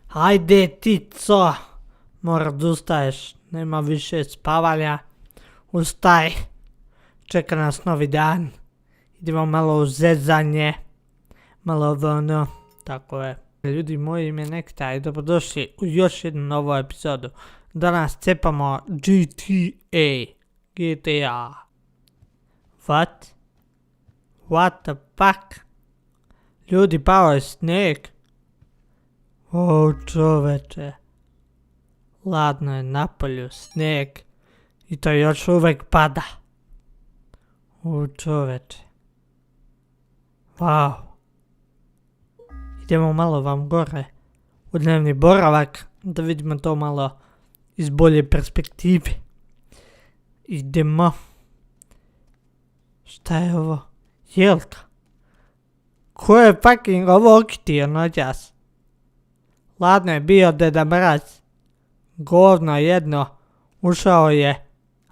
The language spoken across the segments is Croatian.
Hajde Tico, mora da ustaješ, nema više spavanja. Ustaj, čeka nas novi dan. Idemo malo u zezanje, malo ono, tako je. Ljudi moji, ime Nektar i dobrodošli u još jednu novu epizodu. Danas cepamo GTA. What? What the fuck? Ljudi, pao je snijeg. O čoveče. Ladno je napolju snijeg. I to još uvek pada. O čoveče. Wow. Idemo malo vam gore. U dnevni boravak. Da vidimo to malo iz bolje perspektive. Idemo. Šta je ovo? Jelka. Ko je fucking ovo okitio noćas? Ladno je bio Deda Mraz. Govno jedno. Ušao je,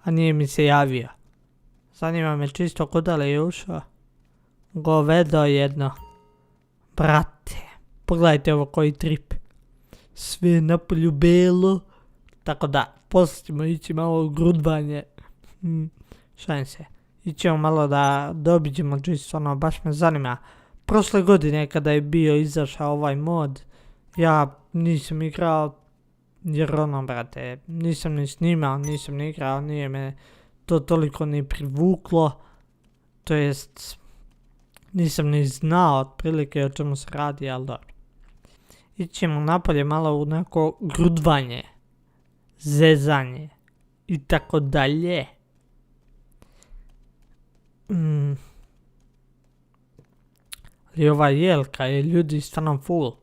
a nije mi se javio. Zanima me čisto kuda li je ušao. Govedo jedno. Brate, pogledajte ovo koji trip. Sve napolju belo. Tako da, poslije ćemo ići malo u grudvanje. Šalim se. Ićemo malo da obiđemo čisto, ono, baš me zanima. Prošle godine kada je bio izašao ovaj mod, ja nisam igrao, jer ono, brate, nisam ni snimao, nisam ni igrao, nije me to toliko ni privuklo. To jest, nisam ni znao otprilike o čemu se radi, ali dobro. Ićemo napolje malo u neko grudvanje, zezanje i tako dalje. Ali ova jelka je ljudi stvarno full.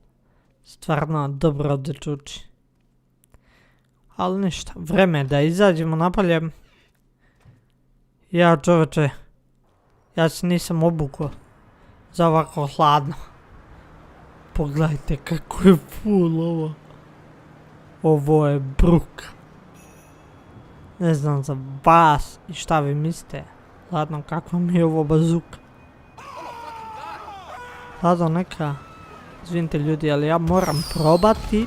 Stvarno dobro da čuči. Ali ništa, vreme da izađemo napolje. Ja čoveče, ja se nisam obukao za ovako hladno. Pogledajte kako je full ovo. Ovo je bruka. Ne znam za vas i šta vi mislite. Ladno, kakva mi je ovo bazuka. Ladno, neka. Izvinite ljudi, ali ja moram probati.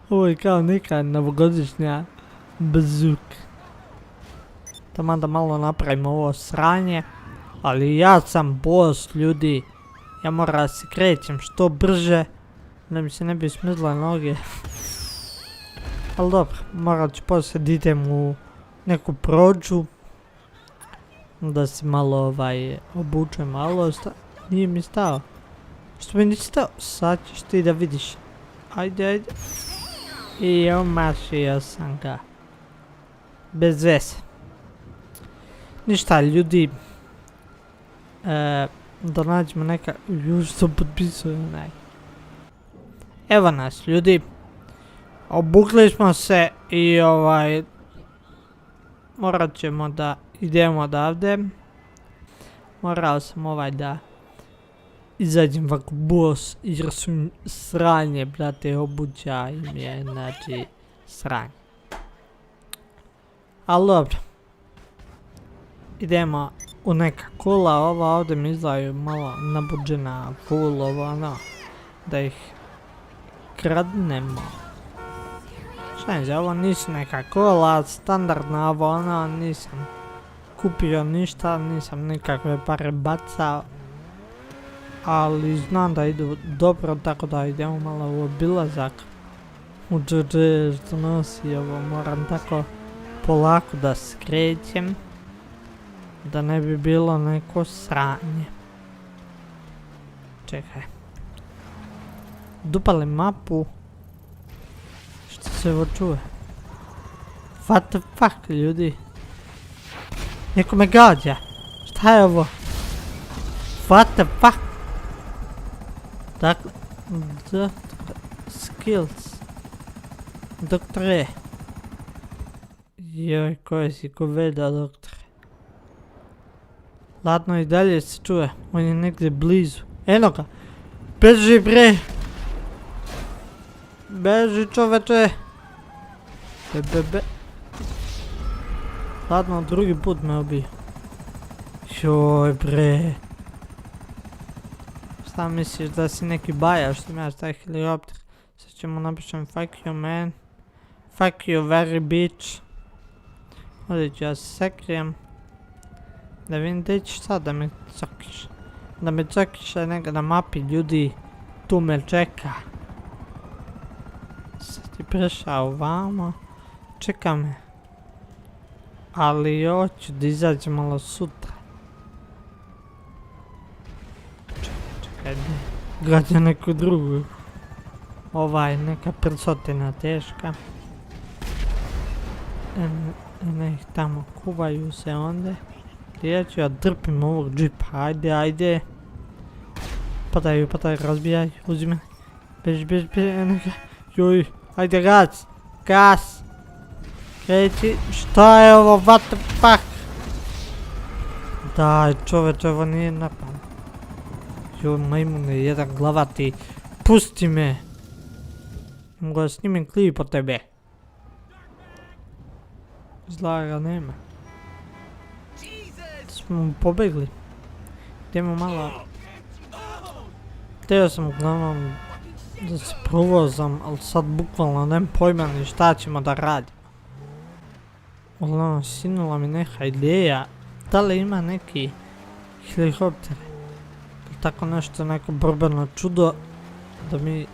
Ovo je kao neka novogodišnja bazuka. Taman da malo napravimo ovo sranje. Ali ja sam boss, ljudi. Ja moram da se krećem što brže. Da mi se ne bi smrzle noge. Ali dobro, morat ću poslije da idem u neku prođu. Da se malo obučem malo. Nije mi stao. Što mi nisi stao? Sad ćeš ti da vidiš. Ajde. I omašio sam ga. Bez veze. Ništa ljudi. Da nađemo neka... Još sam potpisao onaj. Evo nas ljudi. Obukli smo se i morat ćemo da idemo odavde. Morao sam da izađem ovako boss jer su mi sranje, brate, obuća im je, znači, sranje. Ali dobro. Idemo u neka kola, ova ovdje mi izgledaju malo nabuđena, full ono, da ih kradnemo. Šta je, ovo nisu neka kola, standardna ovo ono, nisam kupio ništa, nisam nikakve pare bacao. Ali znam da idu dobro, tako da idemo malo u obilazak. U dždž što nosi ovo, moram tako polako da skrećem. Da ne bi bilo neko sranje. Čekaj. Dupali mapu. Što se ovo čuje? What the fuck, ljudi? Neko me gađa. Šta je ovo? What the fuck? Dakle, skills. Doktore. Joj, koje si Goveda, doktore. Ladno i dalje se čuje. On je negdje blizu. Eno ga. Beži bre. Beži čoveče. Ladno, drugi put me ubio. Joj bre. Šta misliš da si neki baja što imaš taj helikopter? Sad ćemo napišem fuck you man. Fuck you very bitch. Ovdje ću ja se sakrijem. Da vidim gdje ćeš sad da me cakiš. Da me cakiš neka na mapi ljudi. Tu me čeka. Sad ti prešao vamo. Čeka me. Ali hoću da izađem malo sutra. Čekaj, gađa neku drugu. Neka prsotina teška. Nek tamo kuvaju se onda. Ja ću ja drpim ovog džipa, ajde. Padaj, razbijaj, uzmi. Beži, neka. Juj, ajde gas. Kreći, šta je ovo, what the fuck? Daj čoveče, ovo nije napad. Juj, majmune, jedan glavati. Pusti me. Mogu da snimim klip od tebe. Izgleda nema. Smo pobegli. Idemo malo. Htio sam uglavnom da se provozam, ali sad bukvalno nemam pojma ni šta ćemo da radimo. Uglavnom sinula mi neka ideja. Da li ima neki helikopter? Tako nešto, neko borbeno čudo da mi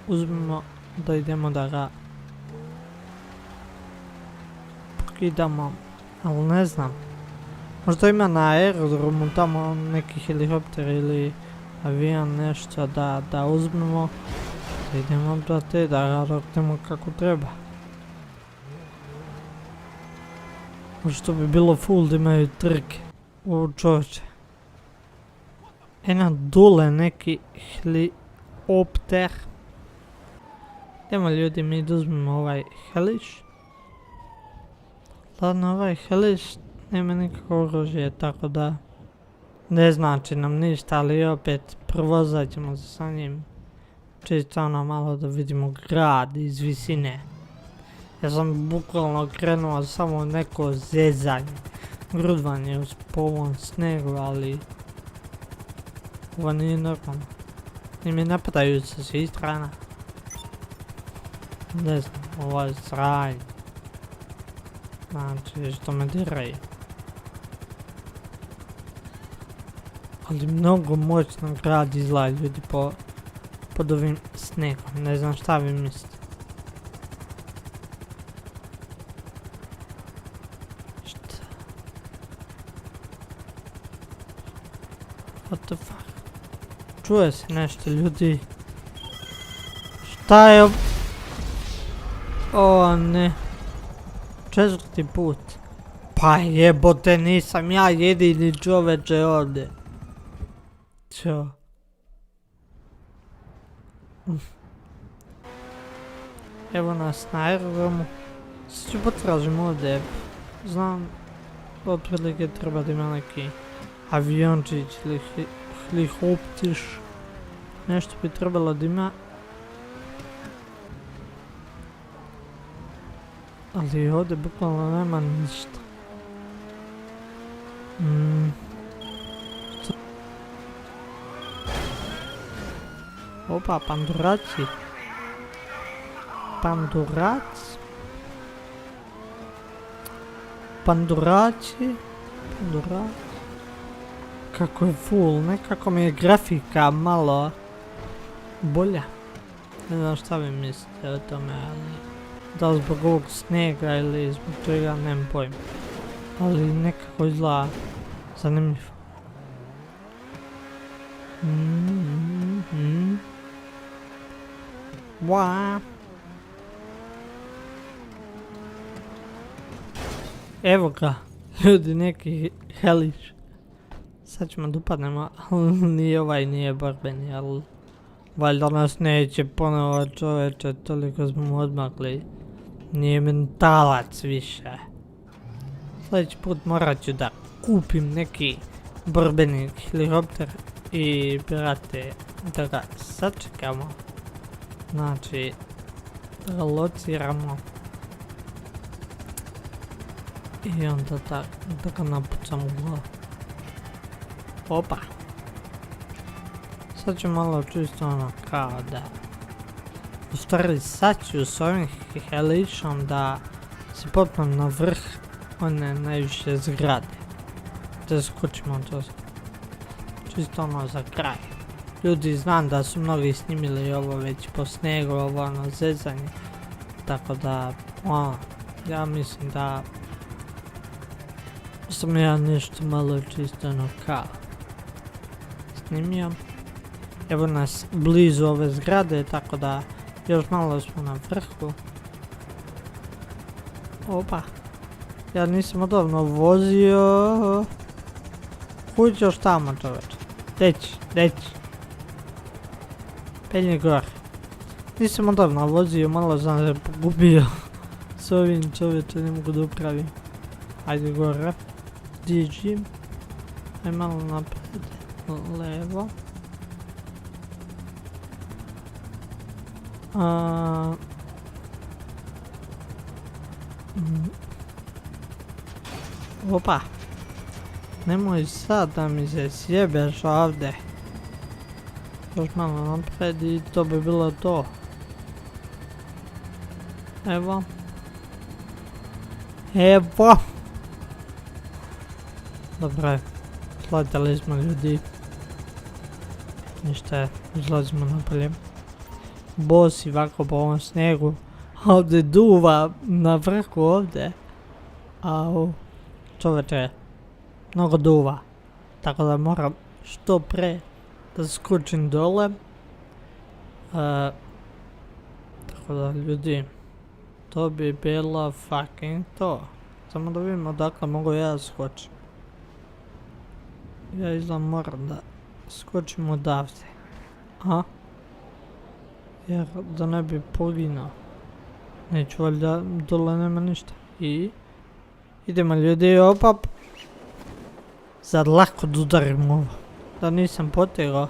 uzmemo da idemo da ga pokidamo, ali ne znam. Možda ima na aerodromu tamo neki helikopter ili avion nešto da uzmemo, da idemo brate, da ga roknemo kako treba. Možda bi bilo full da imaju trke. U čovječe. Ena dole neki helikopter. Idemo ljudi, mi da uzmemo ovaj heliš. Ladno, ovaj heliš nema nikakvo oružje, tako da ne znači nam ništa, ali opet provozat ćemo se sa njim. Čisto ono malo da vidimo grad iz visine. Ja sam bukvalno krenuo samo neko zezanje, grudvanje uz povon snegu, ali ovo nije normalno. I mi napadaju sa svih strana. Ne znam, ovo je sranje. Znači, što me diraju. Ali mnogo moćno grad izgleda ljudi pod ovim snegom. Ne znam šta vi mislite. Šta? What the fuck? Čuje se nešto ljudi. Šta je ovo? O ne. 4. put. Pa jebote, nisam ja jedini čoveče ovdje. Čo? Evo nas na aerodromu. Sad ću potražim ovdje. Znam, otprilike treba da ima neki aviončić ili helikoptiš. Nešto bi trebalo da ima. Ali ovdje bukvalno nema ništa. Opa, panduraci. Panduraci. Kako je full, nekako mi je grafika malo bolja. Ne znam šta vi mislite o tome, ali da li zbog ovog snega ili zbog čega, nemam pojma. Ali nekako izgleda zanimljivo. Wow. Evo ga, ljudi, neki heliš. Sad ćemo da upadnemo, ali nije borbeni, ali valjda nas neće ponovo čoveče, toliko smo odmakli. Nije mentalac više. Sljedeći put morat ću da kupim neki borbeni helikopter i brate, da ga sačekamo. Znači, da ga lociramo. I onda da ga napucam u glavu. Opa. sad ću malo čisto ono kao da... U stvari sad ću s ovim heličom da se popnem na vrh one najviše zgrade. Da skočimo to čisto ono za kraj. Ljudi, znam da su mnogi snimili ovo već po snegu, ovo ono zezanje. Tako da, ono, ja mislim da sam ja nešto malo čisto ono kao snimio. Evo nas blizu ove zgrade, tako da još malo smo na vrhu. Opa, ja nisam odavno vozio. Kud ćeš tamo, čoveč? Deći. Penji gore. Nisam odavno vozio, malo sam se pogubio. S ovim čovječem ne mogu da upravim. Ajde gore. Dižim. Aj malo napred. Levo. Opa. Nemoj sad da mi se sjebeš ovdje. Još malo napred i to bi bilo to. Evo. Dobro je. Sletali smo ljudi. Ništa je. Izlazimo napolje. Bosi ovako po ovom snijegu. Ovdje duva na vrhu ovdje. Au. Čoveče. Mnogo duva. Tako da moram što pre da skočim dole. Tako da ljudi. To bi bilo fucking to. Samo da vidimo odakle mogu ja skočiti. Ja izgleda moram da skočim odavde. A? Jer da ne bi poginuo. Neću valjda, dole nema ništa. I? Idemo ljudi, opa. Zad lako da udarim ovo. Da nisam potegao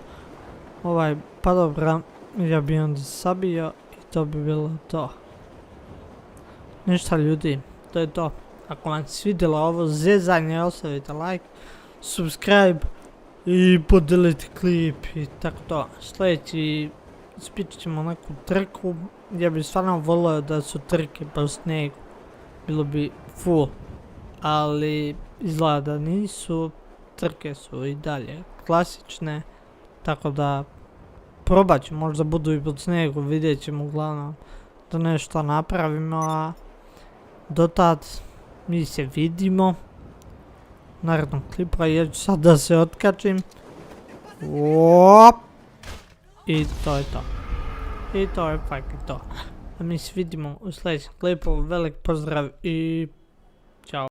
ovaj padobran, ja bi onda sabio i to bi bilo to. Ništa ljudi, to je to. Ako vam se svidjelo ovo zezanje, ostavite like, subscribe i podijelite klip i tako to. Sljedeći ispičit ćemo neku trku. Ja bih stvarno volio da su trke po snegu. Bilo bi full. Ali izgleda da nisu. Trke su i dalje klasične. Tako da probat ću, možda budu i pod snegu. Vidjet ćemo uglavnom da nešto napravimo. A dotad mi se vidimo u narednom klipu. Ja ću sad da se otkačim. I to je to. I to je fucking to. A mi se vidimo u sljedećem klipu. Velik pozdrav i